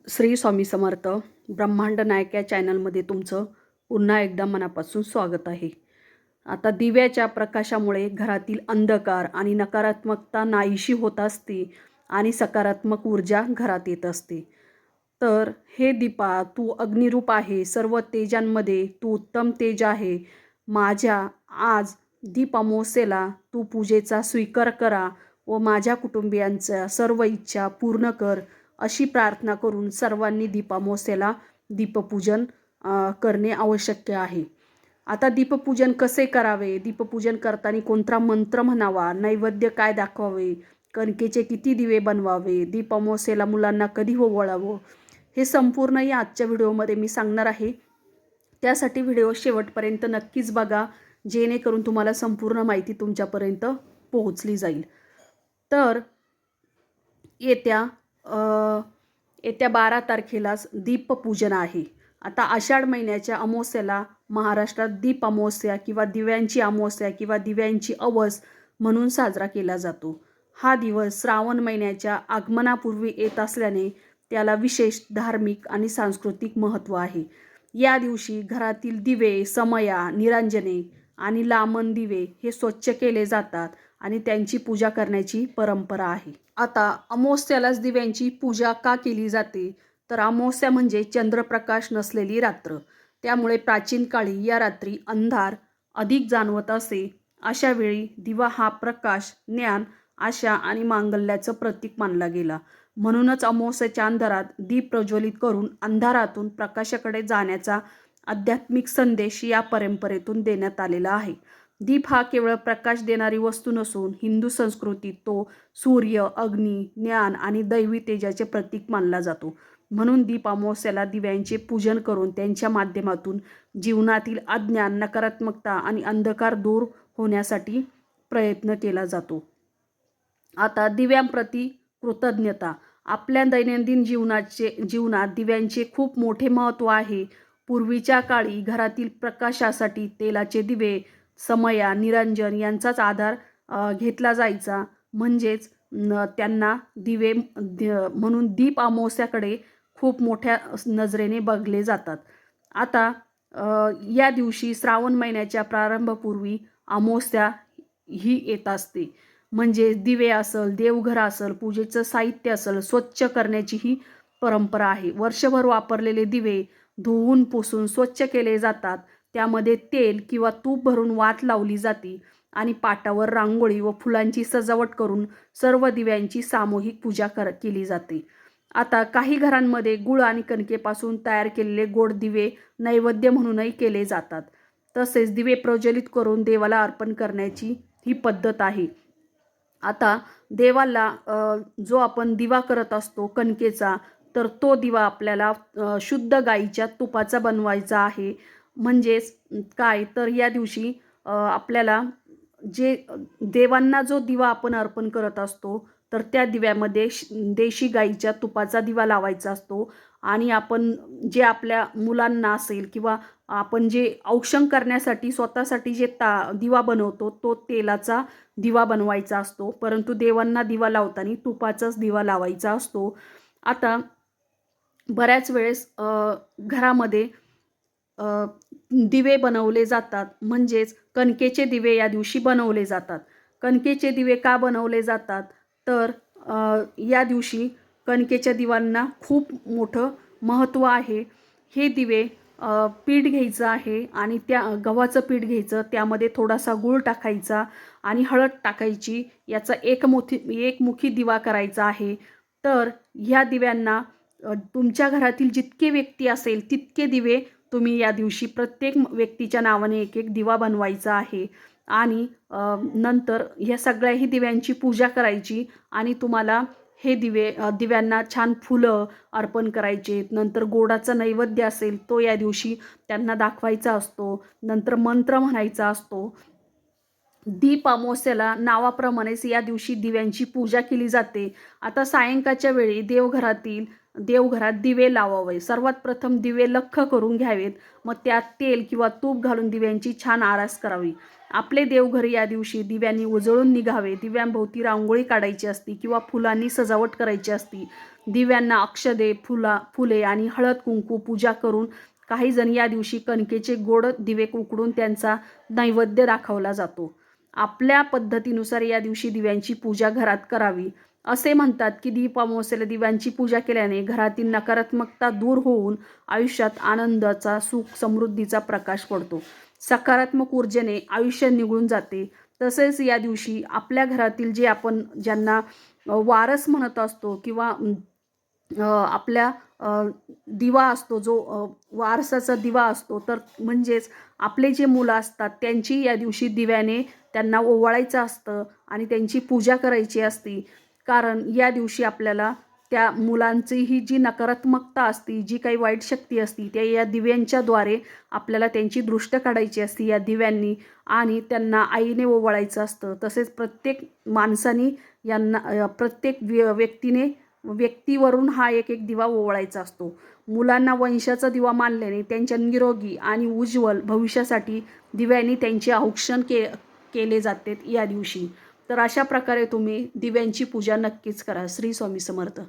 श्री स्वामी समर्थ. ब्रह्मांड नायक या चॅनलमध्ये तुमचं पुन्हा एकदा मनापासून स्वागत आहे. आता दिव्याच्या प्रकाशामुळे घरातील अंधकार आणि नकारात्मकता नाहीशी होत असते आणि सकारात्मक ऊर्जा घरात येत असते. तर हे दीपा, तू अग्निरूप आहे, सर्व तेजांमध्ये तू उत्तम तेज आहे. माझ्या आज दीप अमावस्येला तू पूजेचा स्वीकार करा व माझ्या कुटुंबियांच्या सर्व इच्छा पूर्ण कर, अशी प्रार्थना करून सर्वांनी दीपामावस्येला दीपपूजन करणे आवश्यक आहे. आता दीपपूजन कसे करावे, दीपपूजन करताना कोणता मंत्र म्हणावा, नैवेद्य काय दाखवावे, कणकेचे किती दिवे बनवावे, दीपामावस्येला मुलांना कधी ओवाळावं, हे संपूर्ण या आजच्या व्हिडिओमध्ये मी सांगणार आहे. त्यासाठी व्हिडिओ शेवटपर्यंत नक्कीच बघा, जेणेकरून तुम्हाला संपूर्ण माहिती तुमच्यापर्यंत पोहोचली जाईल. तर येत्या 12 तारखेलाच दीपपूजन आहे. आता आषाढ महिन्याच्या अमावस्येला महाराष्ट्रात दीप अमावस्या किंवा दिव्यांची अमावस्या किंवा दिव्यांची अवस म्हणून साजरा केला जातो. हा दिवस श्रावण महिन्याच्या आगमनापूर्वी येत असल्याने त्याला विशेष धार्मिक आणि सांस्कृतिक महत्त्व आहे. या दिवशी घरातील दिवे, समया, निरांजने आणि लामण दिवे हे स्वच्छ केले जातात आणि त्यांची पूजा करण्याची परंपरा आहे. आता अमावस्यालाच दिव्यांची पूजा का केली जाते, तर अमावस्या म्हणजे चंद्रप्रकाश नसलेली रात्र. त्यामुळे प्राचीन काळी या रात्री अंधार अधिक जाणवत असे. अशा वेळी दिवा हा प्रकाश, ज्ञान, आशा आणि मांगल्याचं प्रतीक मानला गेला. म्हणूनच अमावस्येच्या अंधारात दीप प्रज्वलित करून अंधारातून प्रकाशाकडे जाण्याचा आध्यात्मिक संदेश या परंपरेतून देण्यात आलेला आहे. दीप हा केवळ प्रकाश देणारी वस्तू नसून हिंदू संस्कृतीत तो सूर्य, अग्नी, ज्ञान आणि दैवी तेजाचे प्रतीक मानला जातो. म्हणून दीप अमावस्येला दिव्यांचे पूजन करून त्यांच्या माध्यमातून जीवनातील अज्ञान, नकारात्मकता आणि अंधकार दूर होण्यासाठी प्रयत्न केला जातो. आता दिव्यांप्रती कृतज्ञता. आपल्या दैनंदिन जीवनात दिव्यांचे खूप मोठे महत्त्व आहे. पूर्वीच्या काळी घरातील प्रकाशासाठी तेलाचे दिवे, समया, निरंजन यांचाच आधार घेतला जायचा. म्हणजेच त्यांना दिवे म्हणून दीप अमावस्याकडे खूप मोठ्या नजरेने बघले जातात. आता या दिवशी श्रावण महिन्याच्या प्रारंभापूर्वी अमावस्या ही येत असते. म्हणजे दिवे असेल, देवघर असेल, पूजेचं साहित्य असेल, स्वच्छ करण्याची ही परंपरा आहे. वर्षभर वापरलेले दिवे धुवून पुसून स्वच्छ केले जातात. त्यामध्ये तेल किंवा तूप भरून वात लावली जाते आणि पाटावर रांगोळी व फुलांची सजावट करून सर्व दिव्यांची सामूहिक पूजा केली जाते. आता काही घरांमध्ये गुळ आणि कणकेपासून तयार केलेले गोड दिवे नैवेद्य म्हणूनही केले जातात. तसेच दिवे प्रज्वलित करून देवाला अर्पण करण्याची ही पद्धत आहे. आता देवाला जो आपण दिवा करत असतो कणकेचा, तर तो दिवा आपल्याला शुद्ध गाईच्या तुपाचा बनवायचा आहे. म्हणजेच काय, तर या दिवशी आपल्याला जे देवांना जो दिवा आपण अर्पण करत असतो, तर त्या दिव्यामध्ये देशी गाईच्या तुपाचा दिवा लावायचा असतो. आणि आपण जे आपल्या मुलांना असेल किंवा आपण जे औक्षण करण्यासाठी स्वतःसाठी जे दिवा बनवतो, तो तेलाचा दिवा बनवायचा असतो. परंतु देवांना दिवा लावताना तुपाचाच दिवा लावायचा असतो. आता बऱ्याच वेळेस घरामध्ये दिवे बनवले जातात. म्हणजेच कणकेचे दिवे या दिवशी बनवले जातात. कणकेचे दिवे का बनवले जातात, तर या दिवशी कणकेच्या दिव्यांना खूप मोठं महत्त्व आहे. हे दिवे पीठ घ्यायचं आहे आणि त्या गव्हाचं पीठ घ्यायचं, त्यामध्ये थोडासा गूळ टाकायचा आणि हळद टाकायची. याचा एकमुखी दिवा करायचा आहे. तर ह्या दिव्यांना तुमच्या घरातील जितके व्यक्ती असेल तितके दिवे तुम्ही या दिवशी प्रत्येक व्यक्तीच्या नावाने एक एक दिवा बनवायचा आहे. आणि नंतर ह्या सगळ्याही दिव्यांची पूजा करायची आणि तुम्हाला हे दिव्यांना छान फुलं अर्पण करायचे. नंतर गोडाचा नैवेद्य असेल तो या दिवशी त्यांना दाखवायचा असतो. नंतर मंत्र म्हणायचा असतो. दीप अमावस्येला नावाप्रमाणेच या दिवशी दिव्यांची पूजा केली जाते. आता सायंकाळच्या वेळी देवघरात दिवे लावावे. सर्वात प्रथम दिवे लख्ख करून घ्यावेत. मग त्यात तेल किंवा तूप घालून दिव्यांची छान आरास करावी. आपले देवघर या दिवशी दिव्यांनी उजळून निघावे. दिव्यांभोवती रांगोळी काढायची असती किंवा फुलांनी सजावट करायची असती. दिव्यांना अक्षदे, फुले आणि हळद कुंकू पूजा करून काही जण या दिवशी कणकेचे गोड दिवे उकडून त्यांचा नैवेद्य दाखवला जातो. आपल्या पद्धतीनुसार या दिवशी दिव्यांची पूजा घरात करावी. असे म्हणतात की दीप अमावस्येला दिव्यांची पूजा केल्याने घरातील नकारात्मकता दूर होऊन आयुष्यात आनंदाचा, सुख, समृद्धीचा प्रकाश पडतो. सकारात्मक ऊर्जेने आयुष्य निघून जाते. तसेच या दिवशी आपल्या घरातील जे आपण ज्यांना वारस म्हणत असतो किंवा आपल्या दिवा असतो, जो वारसाचा दिवा असतो, तर म्हणजेच आपले जे मुलं असतात त्यांची या दिवशी दिव्याने त्यांना ओवाळायचं असतं आणि त्यांची पूजा करायची असती. कारण या दिवशी आपल्याला त्या मुलांची ही जी नकारात्मकता असती, जी काही वाईट शक्ती असती, त्या या दिव्यांच्याद्वारे आपल्याला त्यांची दृष्ट काढायची असती या दिव्यांनी आणि त्यांना आईने ओवाळायचं असतं. तसेच प्रत्येक माणसाने यांना प्रत्येक व्यक्तीवरून हा एक एक दिवा ओवाळायचा असतो. मुलांना वंशाचा दिवा मानल्याने त्यांच्या निरोगी आणि उज्ज्वल भविष्यासाठी दिव्यांनी त्यांचे औक्षण केले जाते या दिवशी. तर अशा प्रकारे तुम्ही दिव्यांची पूजा नक्कीच करा. श्री स्वामी समर्थ.